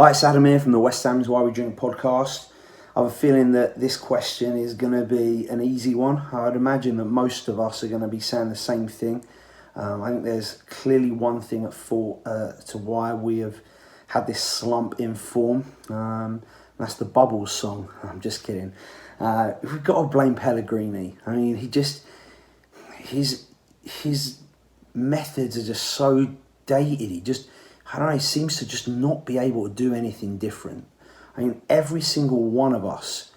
Hi, it's Adam here from the West Ham's Why We Drink podcast. I have a feeling that this question is going to be an easy one. I'd imagine that most of us are going to be saying the same thing. I think there's clearly one thing at fault to why we have had this slump in form. That's the Bubbles song. I'm just kidding. We've got to blame Pellegrini. I mean, his methods are just so dated. I don't know, he seems to just not be able to do anything different. I mean, every single one of us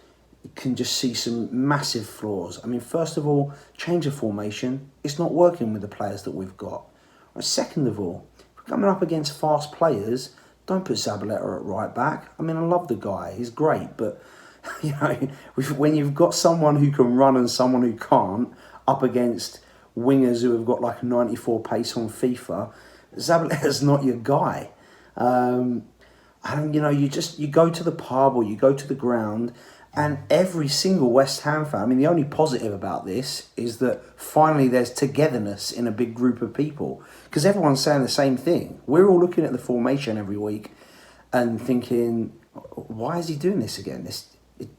can just see some massive flaws. I mean, first of all, change of formation. It's not working with the players that we've got. Second of all, if we're coming up against fast players, don't put Zabaleta at right back. I mean, I love the guy. He's great. But, when you've got someone who can run and someone who can't up against wingers who have got like 94 pace on FIFA, Zabaleta's not your guy. You go to the pub or you go to the ground, and every single West Ham fan, I mean, the only positive about this is that finally there's togetherness in a big group of people, because everyone's saying the same thing. We're all looking at the formation every week and thinking, why is he doing this again?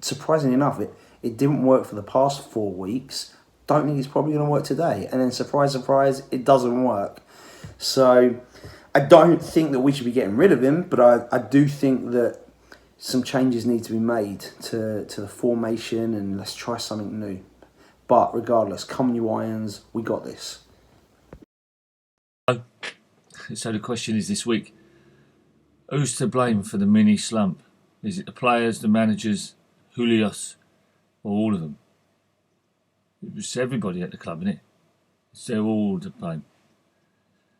Surprisingly enough, it didn't work for the past 4 weeks. Don't think it's probably going to work today. And then surprise, surprise, it doesn't work. So I don't think that we should be getting rid of him, but I do think that some changes need to be made to the formation, and let's try something new. But regardless, come you Irons, we got this. So the question is this week, who's to blame for the mini slump? Is it the players, the managers, Julius, or all of them? It's everybody at the club, isn't it? They're all to blame.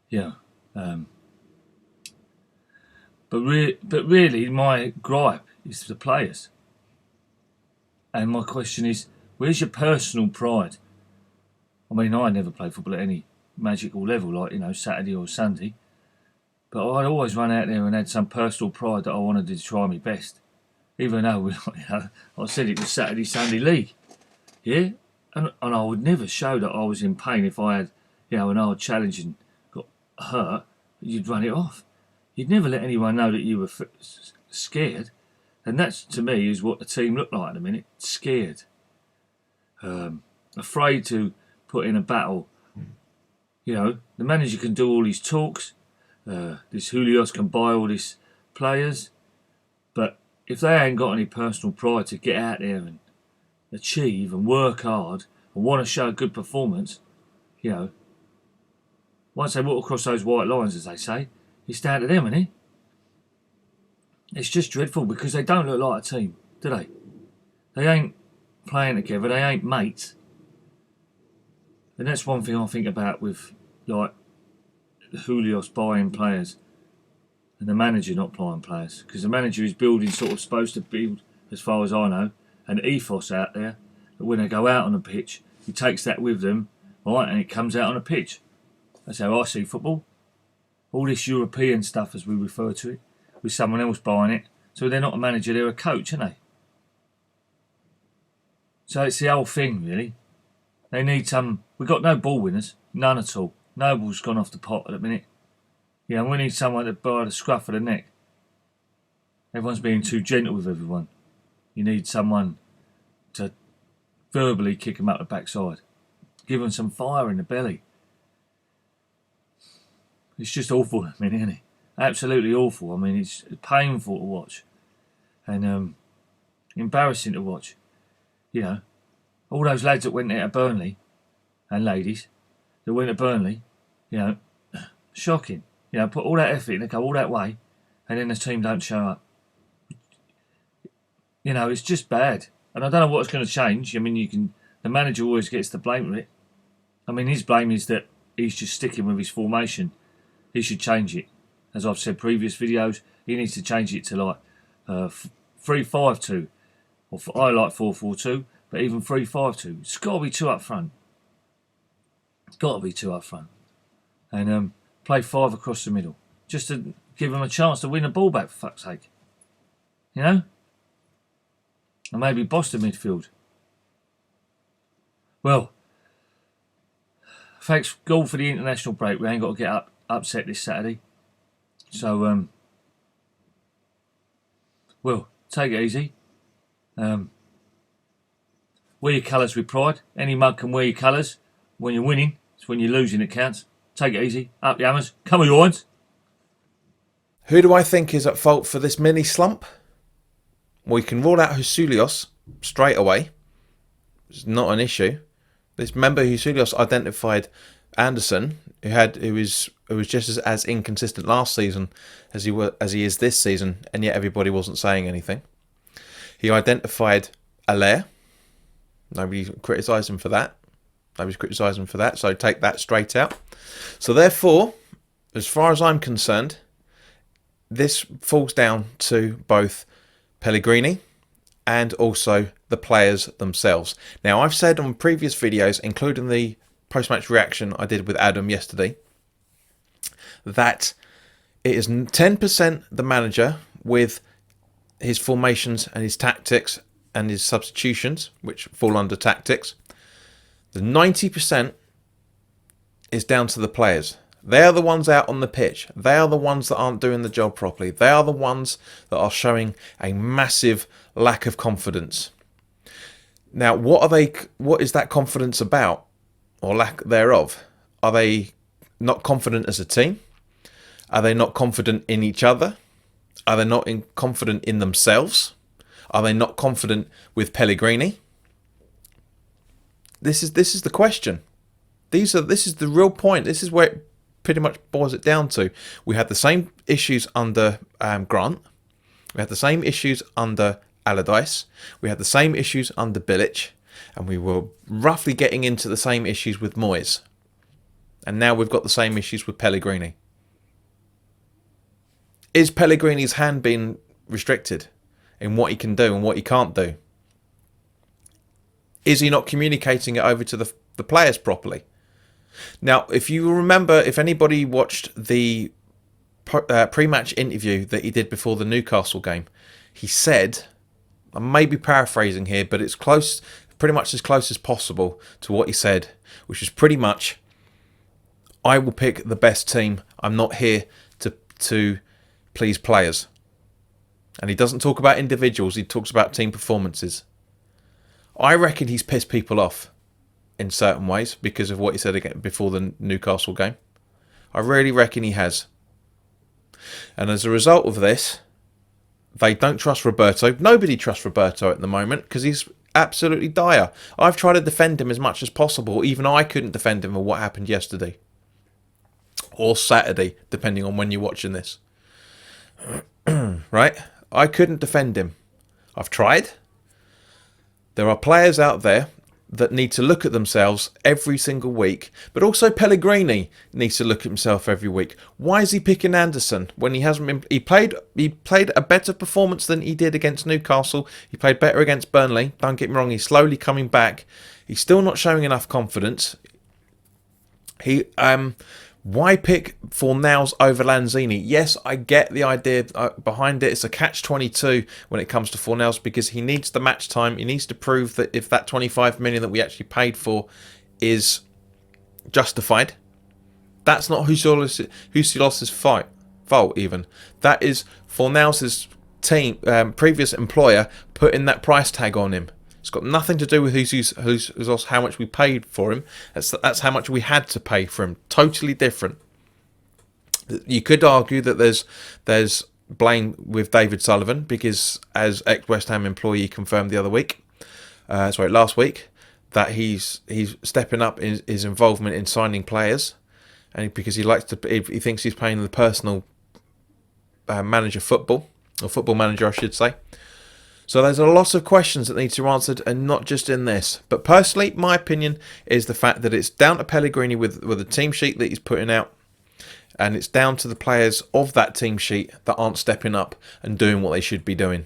Yeah. But really, my gripe is the players. And my question is, where's your personal pride? I mean, I never played football at any magical level, like, Saturday or Sunday. But I'd always run out there and had some personal pride that I wanted to try my best. Even though, I said it was Saturday, Sunday league. Yeah? And I would never show that I was in pain if I had, an hard challenge and got hurt. You'd run it off. You'd never let anyone know that you were scared. And that, to me, is what the team looked like at the minute. Scared. Afraid to put in a battle. The manager can do all these talks. This Julius can buy all these players. But if they ain't got any personal pride to get out there and achieve and work hard and want to show a good performance, once they walk across those white lines, as they say, it's down to them, isn't it? It's just dreadful because they don't look like a team, do they? They ain't playing together, they ain't mates. And that's one thing I think about with, like, Julius buying players and the manager not buying players. Because the manager is supposed to build, as far as I know, an ethos out there that when they go out on the pitch, he takes that with them, right, and it comes out on the pitch. That's how I see football. All this European stuff, as we refer to it, with someone else buying it. So they're not a manager, they're a coach, aren't they? So it's the whole thing, really. They need some... We've got no ball winners, none at all. Noble's gone off the pot at the minute. We need someone to buy the scruff of the neck. Everyone's being too gentle with everyone. You need someone to verbally kick them up the backside. Give them some fire in the belly. It's just awful, isn't it? Absolutely awful. I mean, it's painful to watch. And embarrassing to watch. All those lads that went there to Burnley, and ladies, that went to Burnley, shocking. Put all that effort in, they go all that way, and then the team don't show up. It's just bad. And I don't know what's going to change. I mean, the manager always gets the blame for it. I mean, his blame is that he's just sticking with his formation. He should change it. As I've said previous videos, he needs to change it to like 3-5-2. Or I like 4-4-2, but even 3-5-2. It's got to be two up front. It's got to be two up front. And play 5 across the middle. Just to give them a chance to win the ball back, for fuck's sake. And maybe boss the midfield. Well, thanks God for the international break. We ain't got to get upset this Saturday. So Well, take it easy. Wear your colours with pride. Any mug can wear your colours. When you're winning, it's when you're losing it counts. Take it easy. Up the hammers. Come on, you ones. Who do I think is at fault for this mini slump? Well, you can rule out Husulios straight away. It's not an issue. This member Husulios identified Anderson, who was just as inconsistent last season as he is this season, and yet everybody wasn't saying anything. He identified Allaire. Nobody criticised him for that. So take that straight out. So therefore, as far as I'm concerned, this falls down to both Pellegrini and also the players themselves. Now, I've said on previous videos, including the post-match reaction I did with Adam yesterday, that it is 10% the manager with his formations and his tactics and his substitutions, which fall under tactics. The 90% is down to the players. They are the ones out on the pitch. They are the ones that aren't doing the job properly. They are the ones that are showing a massive lack of confidence. Now, what is that confidence about, or lack thereof? Are they not confident as a team? Are they not confident in each other? Are they not confident in themselves? Are they not confident with Pellegrini? This is the question. This is the real point. This is where it pretty much boils it down to. We had the same issues under Grant. We had the same issues under Allardyce. We had the same issues under Bilic. And we were roughly getting into the same issues with Moyes. And now we've got the same issues with Pellegrini. Is Pellegrini's hand being restricted in what he can do and what he can't do? Is he not communicating it over to the players properly? Now, if you remember, if anybody watched the pre-match interview that he did before the Newcastle game, he said, I may be paraphrasing here, but it's close, pretty much as close as possible to what he said, which is pretty much, I will pick the best team. I'm not here to please players. And he doesn't talk about individuals, he talks about team performances. I reckon he's pissed people off in certain ways because of what he said again before the Newcastle game. I really reckon he has. And as a result of this, they don't trust Roberto. Nobody trusts Roberto at the moment because he's absolutely dire. I've tried to defend him as much as possible. Even I couldn't defend him for what happened yesterday. Or Saturday, depending on when you're watching this. Right? I couldn't defend him. I've tried. There are players out there that need to look at themselves every single week, but also Pellegrini needs to look at himself every week. Why is he picking Anderson when he hasn't been? He played a better performance than he did against Newcastle. He played better against Burnley. Don't get me wrong, he's slowly coming back. He's still not showing enough confidence. Why pick Fornals over Lanzini? Yes, I get the idea behind it. It's a catch-22 when it comes to Fornals because he needs the match time. He needs to prove that if that 25 million that we actually paid for is justified. That's not Husilos's fault even. That is Fornals' team, previous employer putting that price tag on him. It's got nothing to do with who's how much we paid for him. That's how much we had to pay for him. Totally different. You could argue that there's blame with David Sullivan because, as ex-West Ham employee confirmed the other week, last week, that he's stepping up his involvement in signing players, and because he thinks he's playing the personal manager football manager, I should say. So there's a lot of questions that need to be answered, and not just in this. But personally, my opinion is the fact that it's down to Pellegrini with the team sheet that he's putting out, and it's down to the players of that team sheet that aren't stepping up and doing what they should be doing.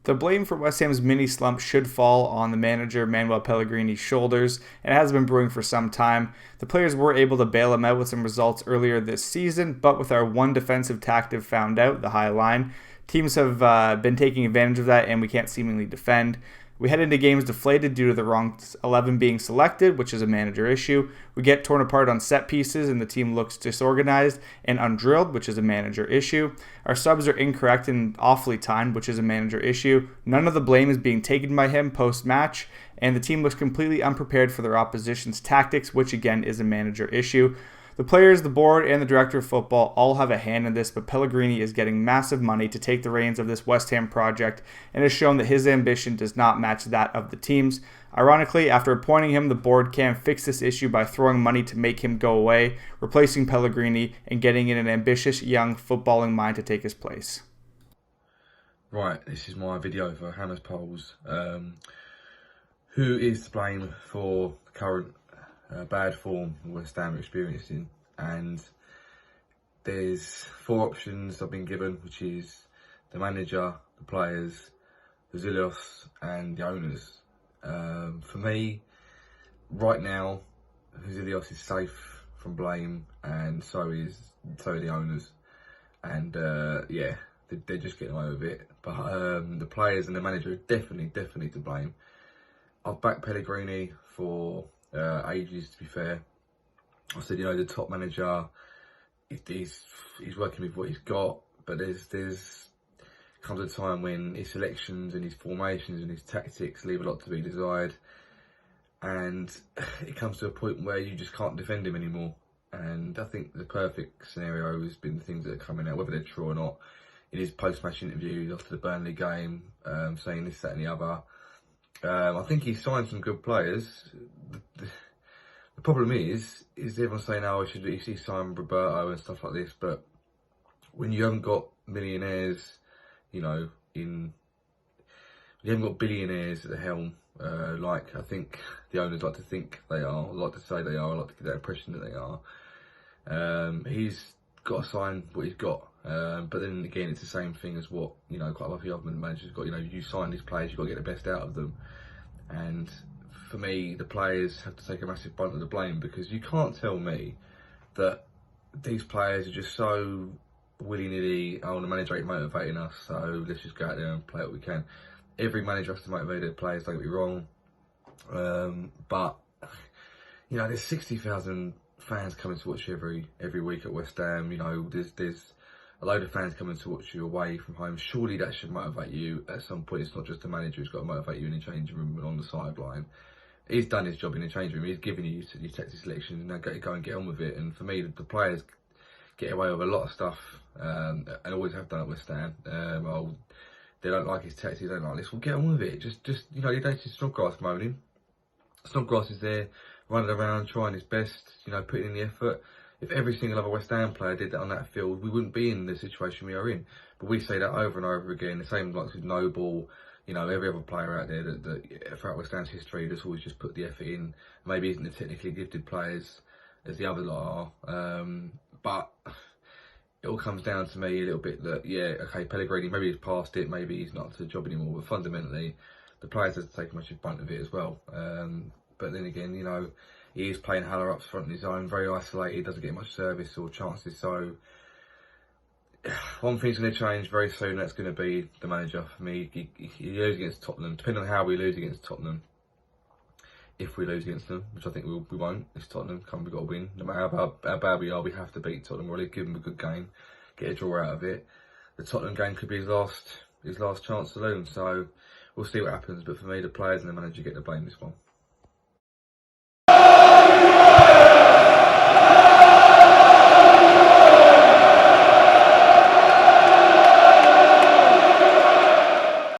The blame for West Ham's mini slump should fall on the manager Manuel Pellegrini's shoulders, and it has been brewing for some time. The players were able to bail him out with some results earlier this season, but with our one defensive tactic found out, the high line, teams have been taking advantage of that, and we can't seemingly defend. We head into games deflated due to the wrong 11 being selected, which is a manager issue. We get torn apart on set pieces and the team looks disorganized and undrilled, which is a manager issue. Our subs are incorrect and awfully timed, which is a manager issue. None of the blame is being taken by him post-match, and the team looks completely unprepared for their opposition's tactics, which again is a manager issue. The players, the board, and the director of football all have a hand in this, but Pellegrini is getting massive money to take the reins of this West Ham project and has shown that his ambition does not match that of the team's. Ironically, after appointing him, the board can fix this issue by throwing money to make him go away, replacing Pellegrini, and getting in an ambitious young footballing mind to take his place. Right, this is my video for Hannah's polls. Who is to blame for the current bad form West Ham are experiencing? And there's 4 options I've been given, which is the manager, the players, the Zilios, and the owners. For me, right now, Zilios is safe from blame, and so are the owners. And yeah, they're just getting away with it. But the players and the manager are definitely to blame. I've backed Pellegrini for ages, to be fair. I said, you know, the top manager, he's working with what he's got, but there's comes a time when his selections and his formations and his tactics leave a lot to be desired, and it comes to a point where you just can't defend him anymore. And I think the perfect scenario has been the things that are coming out, whether they're true or not, in his post-match interviews after the Burnley game, saying this, that and the other. I think he's signed some good players. The problem is everyone's saying, oh, he signed Roberto and stuff like this, but when you haven't got millionaires, you know, you haven't got billionaires at the helm, like I think the owners like to think they are, like to say they are, like to get that impression that they are. He's got to sign what he's got, but then again, it's the same thing as what, you know, quite a lot of the other managers got. You know, you sign these players, you've got to get the best out of them. And for me, the players have to take a massive brunt of the blame, because you can't tell me that these players are just so willy-nilly, oh, the manager ain't motivating us, so let's just go out there and play what we can. Every manager has to motivate their players, don't get me wrong. But, you know, there's 60,000 fans coming to watch you every week at West Ham. You know, there's a load of fans coming to watch you away from home. Surely that should motivate you at some point. It's not just the manager who's got to motivate you in the changing room and on the sideline. He's done his job in the changing room. He's given you your tactical selections, and now go and get on with it. And for me, the players get away with a lot of stuff, and always have done at West Ham. They don't like his tactics, they don't like this. Well, get on with it. Just you know, you don't see Snodgrass moaning. Snodgrass is there, running around, trying his best, you know, putting in the effort. If every single other West Ham player did that on that field, we wouldn't be in the situation we are in. But we say that over and over again. The same like with Noble, you know, every other player out there that throughout West Ham's history that's always just put the effort in. Maybe isn't the technically gifted players as the other lot are. But it all comes down to me a little bit that, yeah, okay, Pellegrini, maybe he's past it, maybe he's not up to the job anymore, but fundamentally, the players have to take a massive brunt of it as well. But then again, you know, he is playing Haller up front in his own, very isolated, doesn't get much service or chances, so one thing's going to change very soon, that's going to be the manager for me. He loses against Tottenham, depending on how we lose against Tottenham. If we lose against them, which I think we won't, it's Tottenham, we've got to win. No matter how bad we are, we have to beat Tottenham, or at least give them a good game, get a draw out of it. The Tottenham game could be his last chance saloon, so we'll see what happens. But for me, the players and the manager get the blame this one.